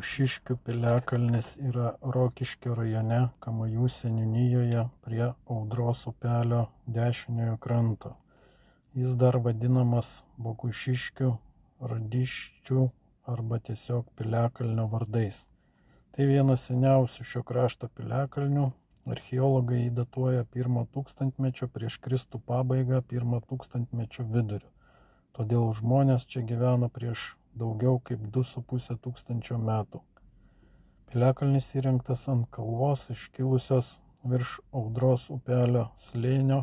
Baušiškių piliakalnis yra Rokiškio rajone Kamajų seniūnijoje prie Audros upelio dešiniojo kranto. Jis dar vadinamas Bogušiškių, Radiščių arba tiesiog piliakalnio vardais. Tai vienas seniausių šio krašto piliakalnių. Archeologai jį datuoja 1 tūkstantmečio prieš Kristų pabaigą, 1 tūkstantmečio viduriu. Todėl žmonės čia gyveno prieš daugiau kaip 2,5 tūkstančio metų. Piliakalnis įrengtas ant kalvos iškilusios virš Audros upelio slėnio.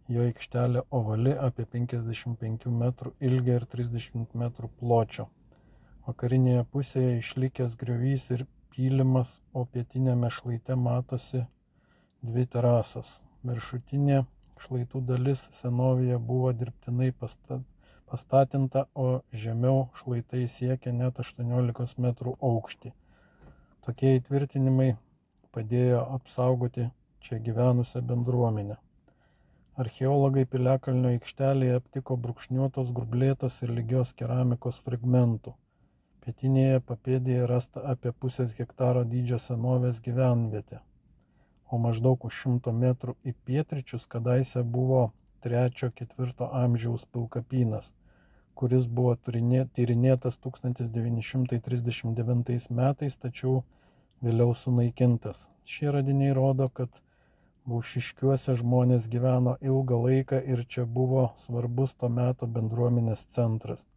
Jo aikštelė ovali apie 55 metrų ilgio ir 30 metrų pločio. Vakarinėje pusėje išlikęs griovys ir pylimas, o pietinėme šlaite matosi 2 terasos. Viršutinė šlaitų dalis senovėje buvo dirbtinai pastatinta, o žemiau šlaitai siekia net 18 metrų aukštį. Tokie įtvirtinimai padėjo apsaugoti čia gyvenusią bendruomenę. Archeologai piliakalnio aikštelėje aptiko brūkšniuotos, grublėtos ir lygios keramikos fragmentų. Pietinėje papėdėje rasta apie 0,5 hektaro dydžio senovės gyvenvietė, o maždaug už 100 metrų į pietryčius kadaise buvo 3-4 amžiaus pilkapynas, kuris buvo tyrinėtas 1939 metais, tačiau vėliau sunaikintas. Šie radiniai rodo, kad Baušiškiuose žmonės gyveno ilgą laiką ir čia buvo svarbus to meto bendruomenės centras.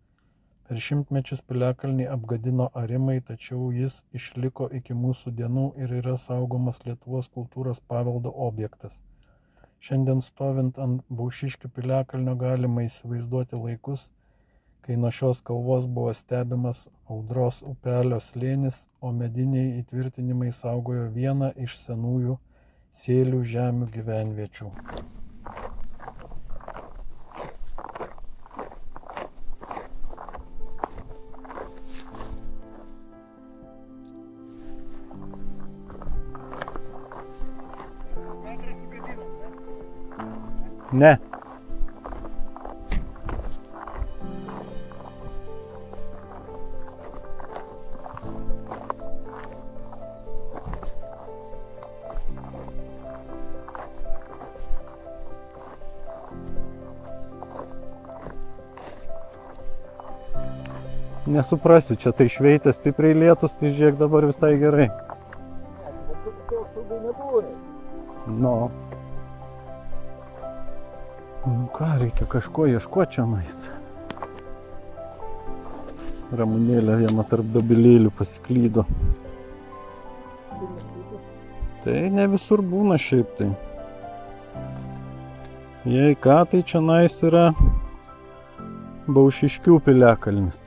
Per šimtmečius piliakalnį apgadino arimai, tačiau jis išliko iki mūsų dienų ir yra saugomas Lietuvos kultūros paveldo objektas. Šiandien stovint ant Baušiškių piliakalnio galima įsivaizduoti laikus, kai nuo šios kalvos buvo stebimas Audros upelio slėnis, o mediniai įtvirtinimai saugojo vieną iš senųjų sėlių žemių gyvenviečių. Ne. Nesuprasiu, čia tai šveitė stipriai lietus, tai žiūrėk dabar visai gerai. No. Nu ką, reikia kažko ieškoti čia nueiti. Ramunėlė viena tarp dobilėlių pasiklydo. Tai ne visur būna šiaip tai. Jei ką, tai čia nais yra Baušiškių piliakalnis.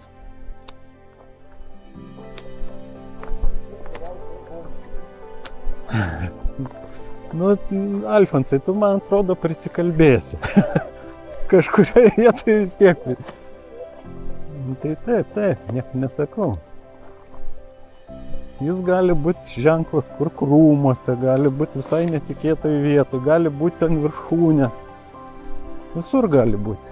Nu, Alfonsai, tu man atrodo prisikalbėsi. Kažkurioje vietoje vis tiek. Tai taip, nieko nesakau. Jis gali būti ženklas kur krūmuose, gali būti visai netikėtoje vietoje, gali būti ant viršūnės. Visur gali būti.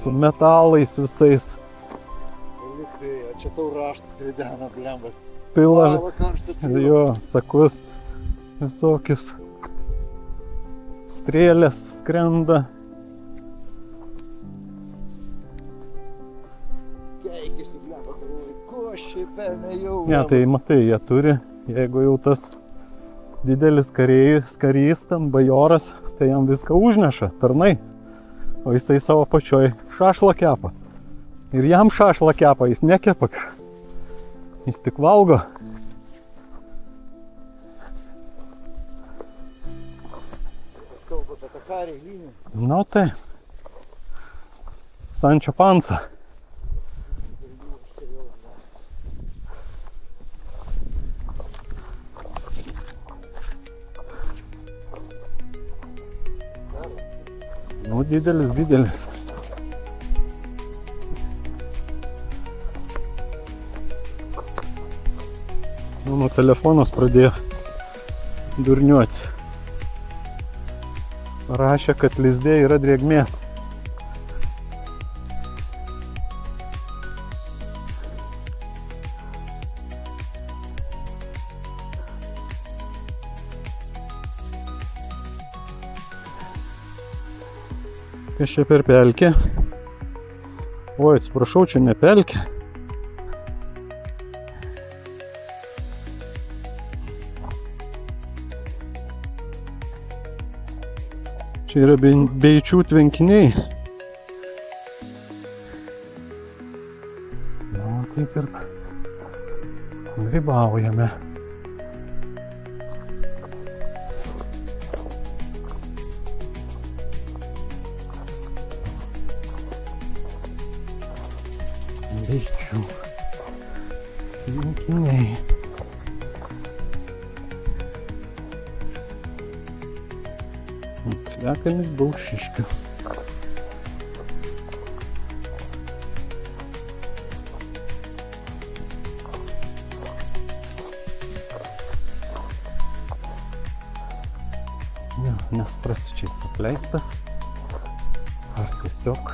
Su metalais visais. Čia tau raštas ridena, blembas. Pila, jo, sakus, visokius. Strėlės skrenda. Keikėsi, blembas, galvoju, ko šiaip nejau. Ne, tai matai, jie turi, jeigu jau tas didelis karys, ten bajoras, tai jam viską užneša, tarnai. O jisai savo pačioj šašlą kepa. Ir jam šašlą kepa, jis nekepa. Jis tik valgo. Kalbate apie karį, lynį. Nu tai. Sančio Pansa. Nu, didelis. Mano telefonas pradėjo durniuoti. Rašė, kad lizde yra drėgmės. Kas čia per pelkę? Oi, atsiprašau, čia ne pelkė. Čia yra beičių tvenkiniai. Na, taip ir grybaujame. Beičių tvenkiniai. Piliakalnis Baušiškių. Ne, nesuprasi, čia jis apleistas. Ar tiesiog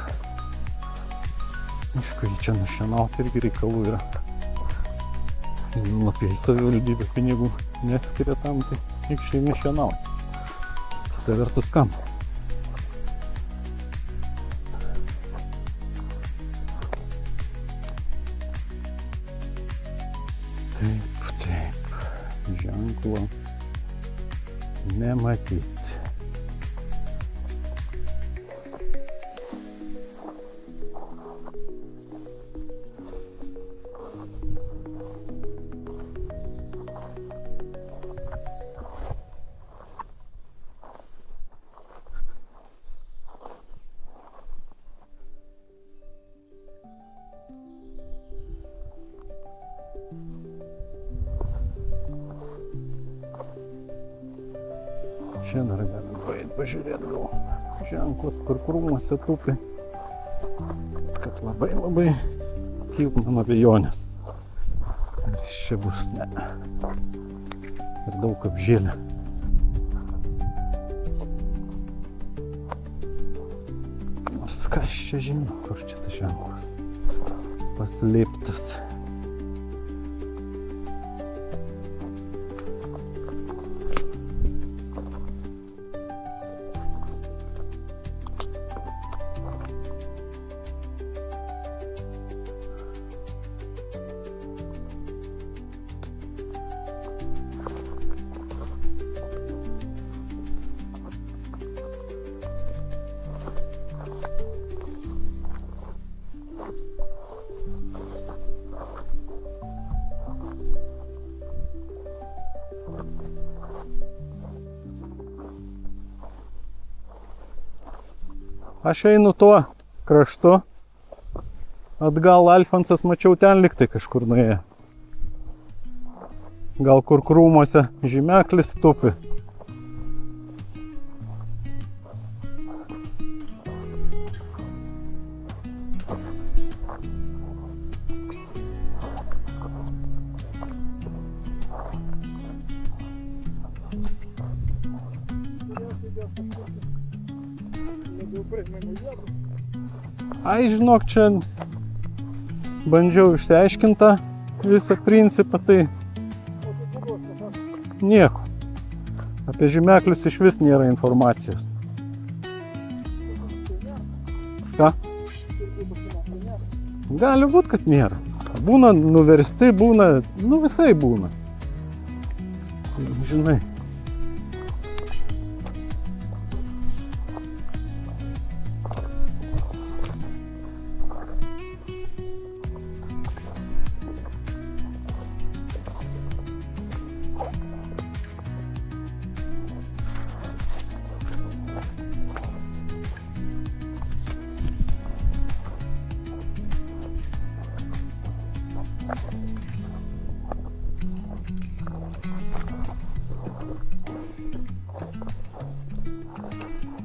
aišku, jį čia nušienauti irgi reikalų yra. Apie savivaldybę pinigų neskiria tam, tai ikščiai nešienauti. Kita vertus kam? Taip. Ženklo nematyti. Čia dar galim pažiūrėti gal ženklas, kur krūmuose tupi, kad labai kyla man abejonės. Ar jis čia bus, ne. Ir daug apžėlė. Nors kas čia žino, kur čia tas ženklas paslėptas. Aš einu tuo kraštu. Atgal Alfonsas mačiau ten liktai kažkur nuėjo. Gal kur krūmuose žymeklis tupi. Ai, žinok, čia bandžiau išsiaiškintą visą principą, tai nieko. Apie žymeklius iš vis nėra informacijos. Ką? Gali būt, kad nėra. Būna nuversti, būna, visai būna. Žinai.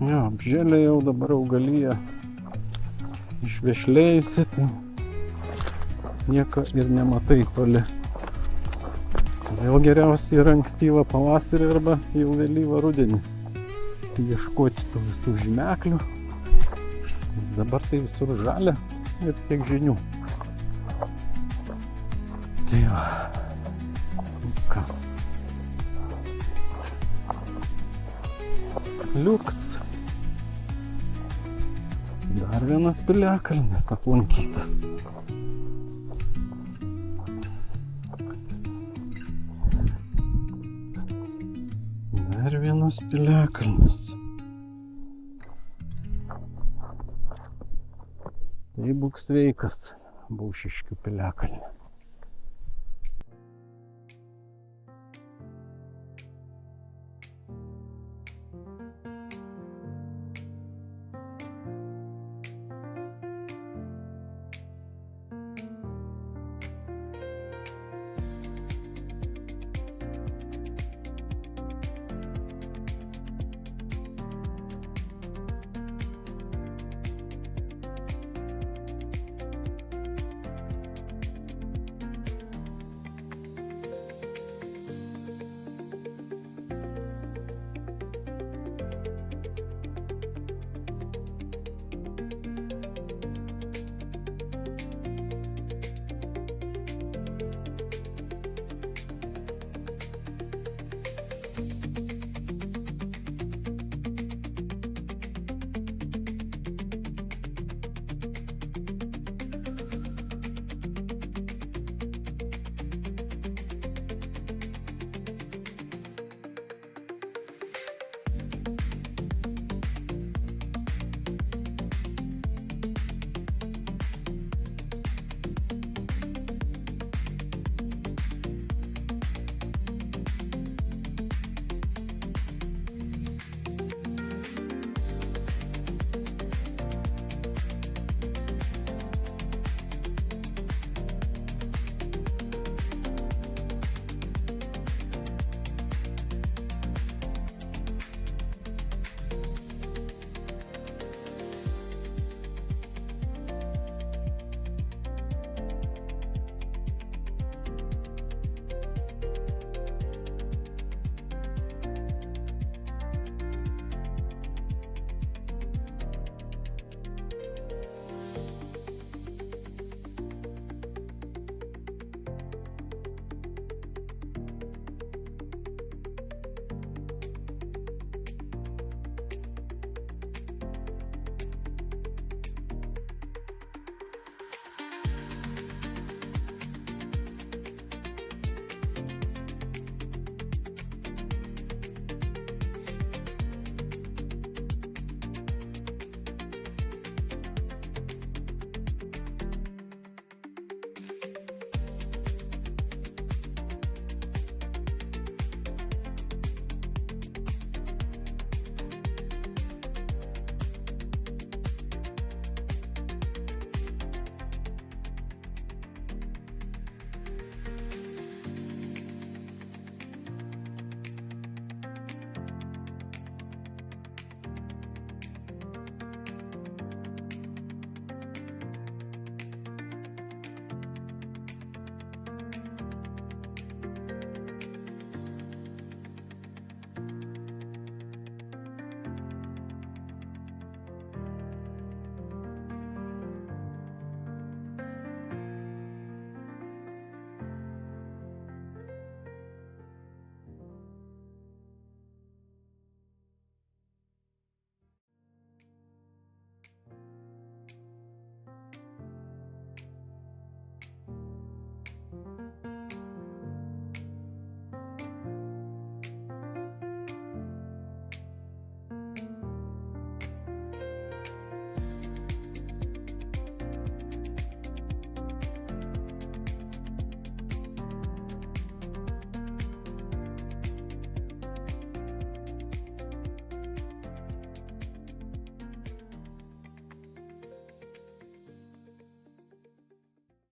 Jo, apžėlė jau dabar augalija išvešlėjusi, tai nieko ir nematai toli. Vėl geriausia yra ankstyvą pavasarį arba jau vėlyvą rudenį ieškoti tų visų žymeklių, nes dabar tai visur žalia ir tiek žinių. Tai va, ką? Liuks. Dar vienas piliakalnis aplankytas. Dar vienas piliakalnis. Tai būk sveikas, Baušiškių piliakalnė.